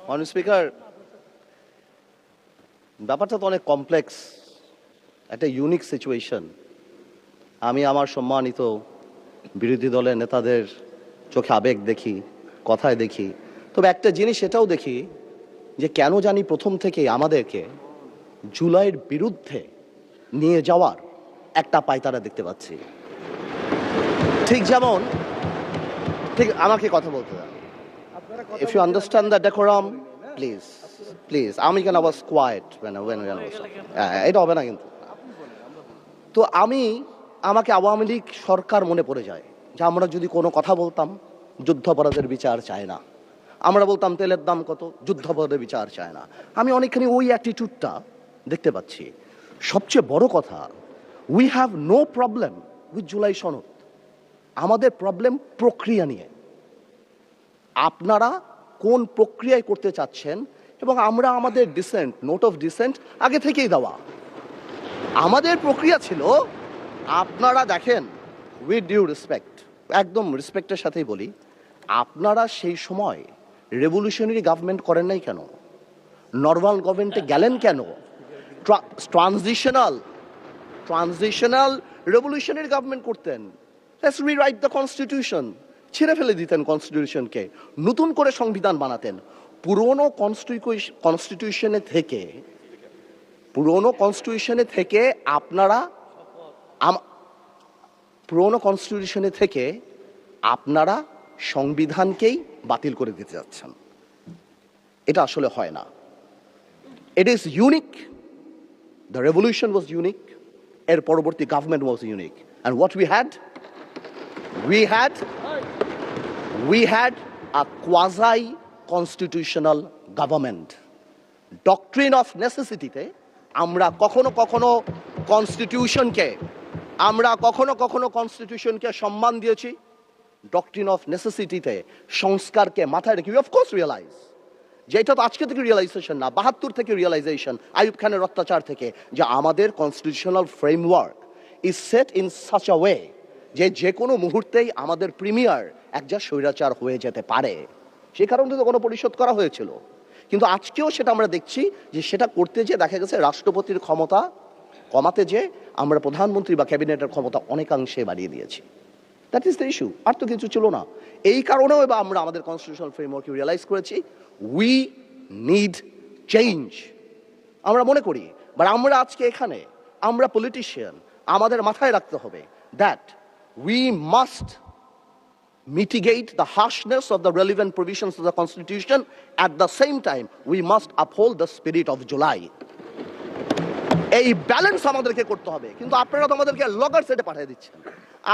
মাননীয় স্পিকার, ব্যাপারটা তো অনেক কমপ্লেক্স, একটা ইউনিক সিচুয়েশন। আমি আমার সম্মানিত বিরোধী দলের নেতাদের চোখে আবেগ দেখি, কথায় দেখি, তবে একটা জিনিস এটাও দেখি যে কেন জানি প্রথম থেকেই আমাদেরকে জুলাইয়ের বিরুদ্ধে নিয়ে যাওয়ার একটা পায়তারা দেখতে পাচ্ছি। ঠিক যেমন, ঠিক আমাকে কথা বলতে দেন। If you understand the decorum, please, please. আমি কেন was quiet when I was talking. এটা হবে না কিন্তু। তো আমাকে আওয়ামী লীগ সরকার মনে পড়ে যায় যে আমরা যদি কোনো কথা বলতাম যুদ্ধাপরাধের বিচার চায় না, আমরা বলতাম তেলের দাম কত, যুদ্ধাপরাধের বিচার চায় না। আমি অনেকখানি ওই অ্যাটিটিউডটা দেখতে পাচ্ছি। সবচেয়ে বড় কথা, we have no problem with July সনদ। আমাদের প্রবলেম প্রক্রিয়া নিয়ে। আপনারা কোন প্রক্রিয়ায় করতে চাচ্ছেন, এবং আমরা আমাদের ডিসেন্ট, নোট অফ ডিসেন্ট আগে থেকেই দেওয়া। আমাদের প্রক্রিয়া ছিল, আপনারা দেখেন, উইথ ডিউ রেসপেক্ট, একদম রেসপেক্টের সাথেই বলি, আপনারা সেই সময় রেভলিউশনারি গভর্নমেন্ট করেন নাই কেন? নর্মাল গভর্নমেন্টে গেলেন কেন? ট্রানজিশনাল রেভলিউশনারি গভর্নমেন্ট করতেন। Let's rewrite the constitution. ছেড়ে ফেলে দিতেন কনস্টিটিউশনকে, নতুন করে সংবিধান বানাতেন। পুরনো কনস্টিটিউশনে থেকে আপনারা সংবিধানকেই বাতিল করে দিতে যাচ্ছেন। এটা আসলে হয় না। It is unique. The revolution was unique, এর পরবর্তী government was unique. And what we had a quasi constitutional government. Doctrine of necessity তে আমরা কখনো কনস্টিটিউশনকে সম্মান দিয়েছি। ডক্ট্রিন অফ নেসেসিটিতে সংস্কারকে মাথায় রেখে অফ কোর্স রিয়েলাইজ, যেটা তো আজকে থেকে রিয়েলাইজেশন না, ৭২ থেকে রিয়েলাইজেশন, আইয়ুব খানের অত্যাচার থেকে, যে আমাদের constitutional framework is set in such a way যে কোনো মুহূর্তেই আমাদের প্রিমিয়ার একজন স্বৈরাচার হয়ে যেতে পারে। সেই কারণে তো কোনো পরিশোধ করা হয়েছিল। কিন্তু আজকেও সেটা আমরা দেখছি যে সেটা করতে যে দেখা গেছে রাষ্ট্রপতির ক্ষমতা কমাতে যে আমরা প্রধানমন্ত্রী বা ক্যাবিনেটের ক্ষমতা অনেকাংশে বাড়িয়ে দিয়েছি। দ্যাট ইজ দ্য ইস্যু, আর তো কিছু ছিল না। এই কারণেও এবার আমরা আমাদের কনস্টিটিউশনাল ফ্রেমওয়ার্কে রিয়েলাইজ করেছি উই নিড চেঞ্জ। আমরা মনে করি, বাট আমরা আজকে এখানে, আমরা পলিটিশিয়ান, আমাদের মাথায় রাখতে হবে that we must mitigate the harshness of the relevant provisions of the Constitution. At the same time, we must uphold the spirit of July. এই ব্যালেন্স আমাদেরকে করতে হবে। কিন্তু আপনারা তো আমাদেরকে লগর সেটে পাঠিয়ে দিচ্ছেন।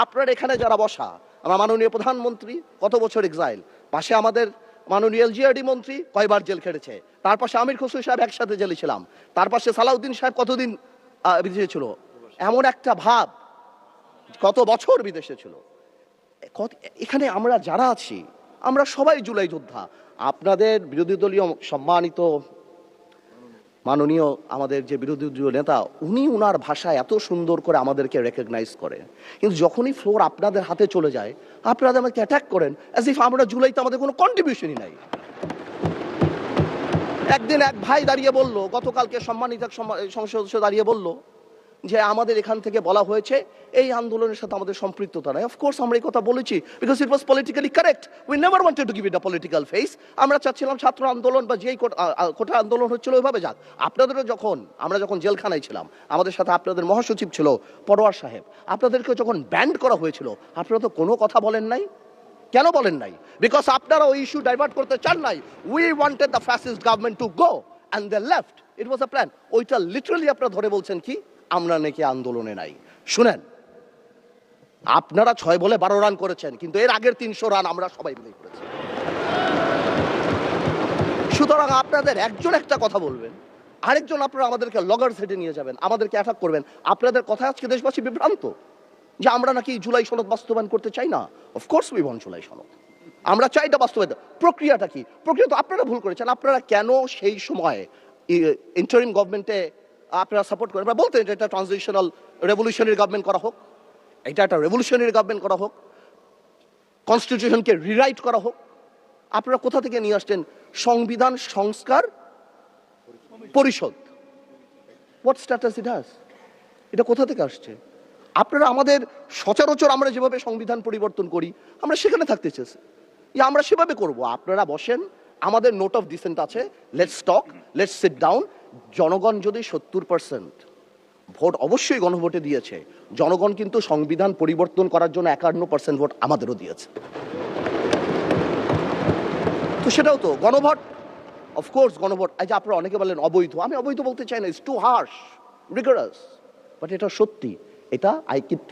আপনারা এখানে যারা বসা, আমার মাননীয় প্রধানমন্ত্রী কত বছর এক্সাইল, পাশে আমাদের মাননীয় এলজিআরডি মন্ত্রী কয়বার জেল খেটেছে, তার পাশে আমির খসরু সাহেব একসাথে জেলে ছিলাম, তার পাশে সালাউদ্দিন সাহেব কতদিন বিদেশে ছিল, এমন একটা ভাব, কত বছর বিদেশে ছিল। এখানে আমরা যারা আছি, আমরা সবাই জুলাই যোদ্ধা। আপনাদের বিরোধী দলীয় সম্মানিত মাননীয় আমাদের যে বিরোধী দলীয় নেতা, উনার ভাষায় এত সুন্দর করে আমাদেরকে রেকগনাইজ করেন, কিন্তু যখনই ফ্লোর আপনাদের হাতে চলে যায়, আপনারা আমাকে অ্যাটাক করেন অ্যাজ ইফ আমরা জুলাইতে আমাদের কোনো কন্ট্রিবিউশনই নাই। একদিন এক ভাই দাঁড়িয়ে বলল, গতকালকে সম্মানিত সংসদ সদস্য দাঁড়িয়ে বলল যে আমাদের এখান থেকে বলা হয়েছে এই আন্দোলনের সাথে আমাদের সম্পৃক্ততা নাই। অফকোর্স আমরা এই কথা বলেছি, because it was politically correct. We never wanted to give it a political face. আমরা চাচ্ছিলাম ছাত্র আন্দোলন বা যেই কোটা আন্দোলন হচ্ছিল ওইভাবে যাক। আপনাদেরও আমরা যখন জেলখানায় ছিলাম, আমাদের সাথে আপনাদের মহাসচিব ছিল পরোয়ার সাহেব, আপনাদেরকে যখন ব্যান্ড করা হয়েছিল, আপনারা তো কোনো কথা বলেন নাই। কেন বলেন নাই? বিকজ আপনারা ওই ইস্যু ডাইভার্ট করতে চান নাই। We wanted the fascist government to go and they left. It was a plan. ওইটা লিটারালি আপনারা ধরে বলছেন কি আমরা নাকি আন্দোলনে নাই। শুনেন, আপনারা 6 বলে 12 রান করেছেন, কিন্তু এর আগের 300 রান আমরা সবাই মিলে করেছি। সুতরাং আপনাদের একজন একটা কথা বলবেন, আরেকজন আপনারা আমাদেরকে লগর সেটে নিয়ে যাবেন, আমাদেরকে অ্যাটাক করবেন। আপনাদের কথা আজকে দেশবাসী বিভ্রান্ত যে আমরা নাকি জুলাই সনদ বাস্তবায়ন করতে চাই না। অফকোর্স উই ওয়ান্ট জুলাই সনদ, আমরা চাই এটা বাস্তবায়ন। প্রক্রিয়াটা কি? প্রক্রিয়া তো আপনারা ভুল করেছেন। আপনারা কেন সেই সময় ইন্টারিম গভর্নমেন্টে আপনারা সাপোর্ট করেন? আমরা বলতেন এটা ট্রানজিশনাল রেভলিউশনারি গভর্নমেন্ট করা হোক, এটা একটা রেভলিউশনারি গভর্নমেন্ট করা হোক, কনস্টিটিউশনকে রিরাইট করা হোক। আপনারা কোথা থেকে নিয়ে আসছেন সংবিধান সংস্কার পরিষদ? What status it has? এটা কোথা থেকে আসছে? আপনারা আমাদের সচরাচর আমরা যেভাবে সংবিধান পরিবর্তন করি আমরা সেখানে থাকতে চেয়েছি, আমরা সেভাবে করব। আপনারা বসেন, আমাদের নোট অফ ডিসেন্ট আছে, let's talk, let's sit down. জনগণ যদি 70% ভোট অবশ্যই গণভোটে দিয়েছে, জনগণ কিন্তু সংবিধান পরিবর্তন করার জন্য 51% ভোট আমাদেরও দিয়েছে। তো সেটাও তো গণভোট, অফকোর্স গণভোট। এই যে আপনারা অনেকে বলেন অবৈধ, আমি অবৈধ বলতে চাই না, it's too harsh, rigorous, but এটা সত্যি, এটা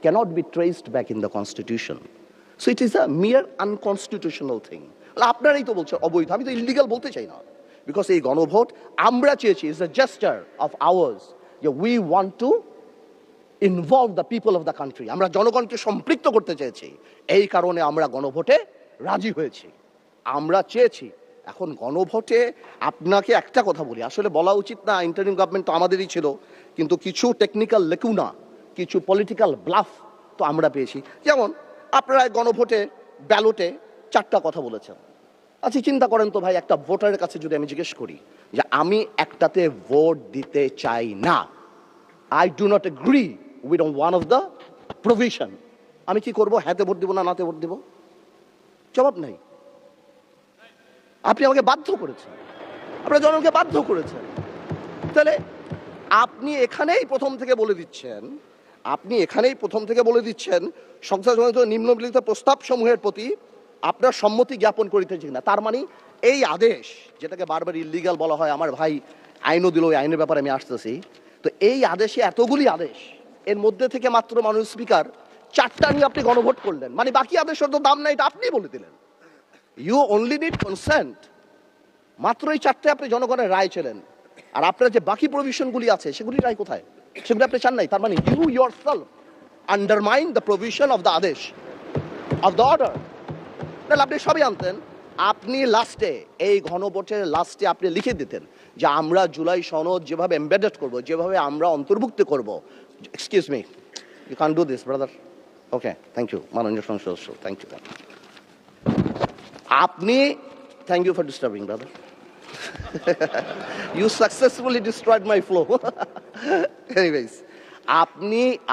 cannot be traced back in the constitution. So it is a mere unconstitutional thing. আপনারাই তো বলছেন অবৈধ, আমি তো ইলিগাল বলতে চাই না, বিকজ এই গণভোট আমরা চেয়েছি, is a gesture of ours, যে we want to involve the people of the country. আমরা জনগণকে সম্পৃক্ত করতে চেয়েছি, এই কারণে আমরা গণভোটে রাজি হয়েছি, আমরা চেয়েছি। এখন গণভোটে আপনাকে একটা কথা বলি, আসলে বলা উচিত না, ইন্টারিম গভর্নমেন্ট তো আমাদেরই ছিল, কিন্তু কিছু টেকনিক্যাল লেকুনা, কিছু পলিটিক্যাল ব্লাফ তো আমরা পেয়েছি। যেমন আপনারা গণভোটে ব্যালটে 4টা কথা বলেছেন। আচ্ছা চিন্তা করেন তো ভাই, একটা ভোটারের কাছে যদি আমি জিজ্ঞেস করি যে আমি একটাতে ভোট দিতে চাই না, I do not agree with one of the provision, আমি কি করব? হ্যাঁতে ভোট দিব না নাতে ভোট দিব? জবাব নাই। আপনি আমাকে বাধ্য করেছেন, আপনারা জনগণকে বাধ্য করেছেন। তাহলে আপনি এখানেই প্রথম থেকে বলে দিচ্ছেন, সংসদ নিম্নলিখিত প্রস্তাব সমূহের প্রতি আপনার সম্মতি জ্ঞাপন করিতেছি না। তার মানে এই আদেশ, যেটাকে বারবার ইলিগাল বলা হয়, আমার ভাই আইনও দিল, ওই আইনের ব্যাপারে আমি আসতেছি, তো এই আদেশে এতগুলি আদেশ, এর মধ্যে থেকে মাত্র মাননীয় স্পিকার 4টা নিয়ে আপনি গণভোট করলেন, মানে বাকি আদেশের তো দাম নাই, এটা আপনি বলে দিলেন। ইউ অনলি নিড কনসেন্ট, মাত্র এই 4টে আপনি জনগণের রায় ছিলেন, আর আপনার যে বাকি প্রভিশনগুলি আছে সেগুলি রায় কোথায়? সেগুলি আপনি চান নাই। তার মানে you yourself undermine the provision of the আদেশ অফ দ্য অর্ডার। তাহলে আপনি সবই আনতেন, আপনি লাস্টে, এই গণভোটের লাস্টে আপনি লিখে দিতেন যে আমরা জুলাই সনদ যেভাবে এমবেডেড করব, যেভাবে আমরা অন্তর্ভুক্ত করব। Excuse me, you can do this brother. Okay, thank you মাননীয় সংসদ সদস্য, থ্যাংক ইউ। আপনি, thank you for disturbing brother, you successfully destroyed my flow. Anyways,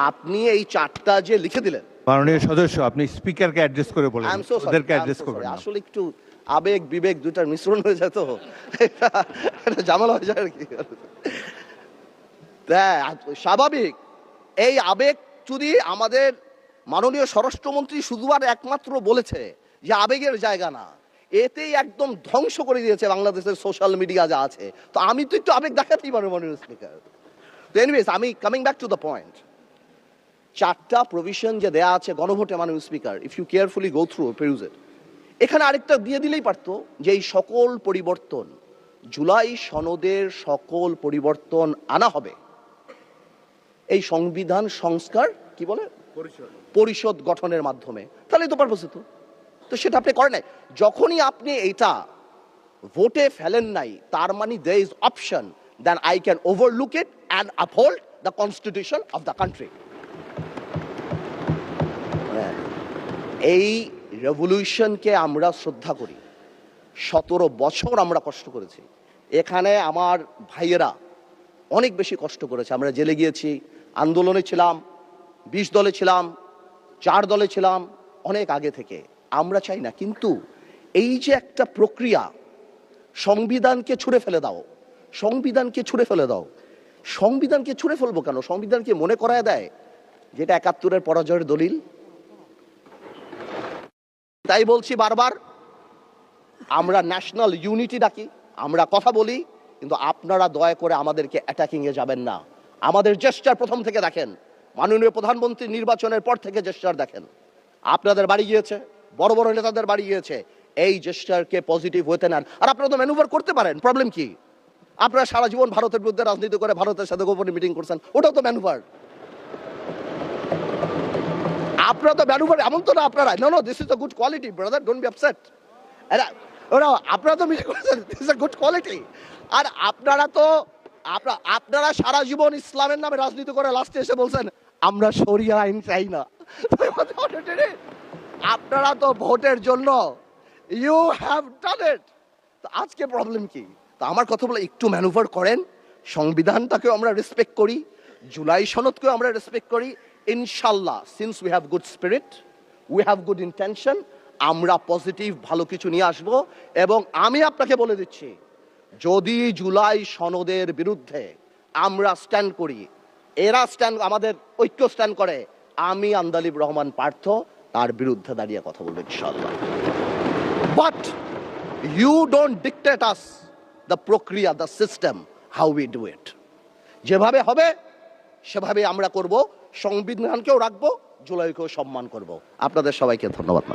আপনি এই 4টা যে লিখে দিলেন, মাননীয় সদস্য আপনি স্পিকারকে অ্যাড্রেস করে বলেন, আই এম সো সরি, ওদেরকে অ্যাড্রেস করবেন না। আসলে একটু আবেগ বিবেক দুটার মিশ্রণ হয়ে যায়, তো এটা ঝামেলা হয়ে যায় আর কি। স্বাভাবিক, এই আবেগ যদি আমাদের মাননীয় স্বরাষ্ট্রমন্ত্রী শুধু আর একমাত্র বলেছে যে আবেগের জায়গা না, এতেই একদম ধ্বংস করে দিয়েছে বাংলাদেশের সোশ্যাল মিডিয়া যা আছে। তো আমি তো একটু আবেগ দেখাতেই পারবো মাননীয় স্পিকার। তো এনিওয়েজ, আমি coming back to the point, 4টা প্রভিশন যে দেয়া আছে গণভোটে মাননীয় speaker, if you carefully go through peruse it, এখানে আরেকটা দিয়ে দিলেই পারতো যে এই সকল পরিবর্তন, জুলাই সনদের সকল পরিবর্তন আনা হবে এই সংবিধান সংস্কার কি বলে পরিষদ গঠনের মাধ্যমে, তাহলে তো পারপোস হতো। তো সেটা আপনি করেন নাই। যখনই আপনি এইটা ভোটে ফেলেন নাই, তার মানে there is option then I can overlook it and uphold the constitution of the country. এই রেভলিউশনকে আমরা শ্রদ্ধা করি, 17 বছর আমরা কষ্ট করেছি, এখানে আমার ভাইয়েরা অনেক বেশি কষ্ট করেছে, আমরা জেলে গিয়েছি, আন্দোলনে ছিলাম, 20 দলে ছিলাম, 4 দলে ছিলাম, অনেক আগে থেকে। আমরা চাই না, কিন্তু এই যে একটা প্রক্রিয়া, সংবিধানকে ছুঁড়ে ফেলে দাও, সংবিধানকে ছুঁড়ে ফেলে দাও, সংবিধানকে ছুঁড়ে ফেলবো কেন? সংবিধানকে মনে করায় দেয় যেটা 71-এর পরাজয়ের দলিল। তাই বলছি বারবার, আমরা ন্যাশনাল ইউনিটি ডাকি, আমরা কথা বলি, কিন্তু আপনারা দয়া করে আমাদেরকে অ্যাটাকিং এ যাবেন না। আমাদের জেস্টার প্রথম থেকে দেখেন, মাননীয় প্রধানমন্ত্রী নির্বাচনের পর থেকে জেস্টার দেখেন, আপনাদের বাড়ি গিয়েছে, বড় বড় নেতাদের বাড়ি গিয়েছে, এই জেস্টারকে পজিটিভ হতে নেন। আর আপনারা তো ম্যানুভার করতে পারেন, প্রবলেম কি? আপনারা সারা জীবন ভারতের বিরুদ্ধে রাজনীতি করে ভারতের সাথে গোপনে মিটিং করছেন, ওটাও তো ম্যানুভার। আপনারা তো ম্যানুভার, এমন তো না আপনারা, no this is a good quality brother, don't be upset. আপনারা তো মিটিং করছেন, this is a good quality. আর আপনারা সারা জীবন ইসলামের নামে রাজনীতি করে লাস্টে এসে বলছেন আমরা শরিয়া আইন চাই না। আপনারা তো ভোটের জন্য ইউ হ্যাভ ডান ইট। তো আজকে প্রবলেম কি? তো আমার কথা বলে একটু ম্যানুভার করেন, সংবিধানটাকেও আমরা রেসপেক্ট করি, জুলাই সনদকেও আমরা রেসপেক্ট করি। ইনশাল্লাহ, since we have good spirit, we have good intention, আমরা পজিটিভ ভালো কিছু নিয়ে আসব। এবং আমি আপনাকে বলে দিচ্ছি, যদি জুলাই সনদের বিরুদ্ধে আমরা স্ট্যান্ড করি, এরা স্ট্যান্ড, আমাদের ঐক্য স্ট্যান্ড করে, আমি আন্দালিব রহমান পার্থ তার বিরুদ্ধে দাঁড়িয়ে কথা বলবো ইনশাআল্লাহ। But you don't dictate us the প্রক্রিয়া, the system, how we do it. যেভাবে হবে সেভাবে আমরা করব, সংবিধানকেও রাখবো, জুলাইকেও সম্মান করব। আপনাদের সবাইকে ধন্যবাদ।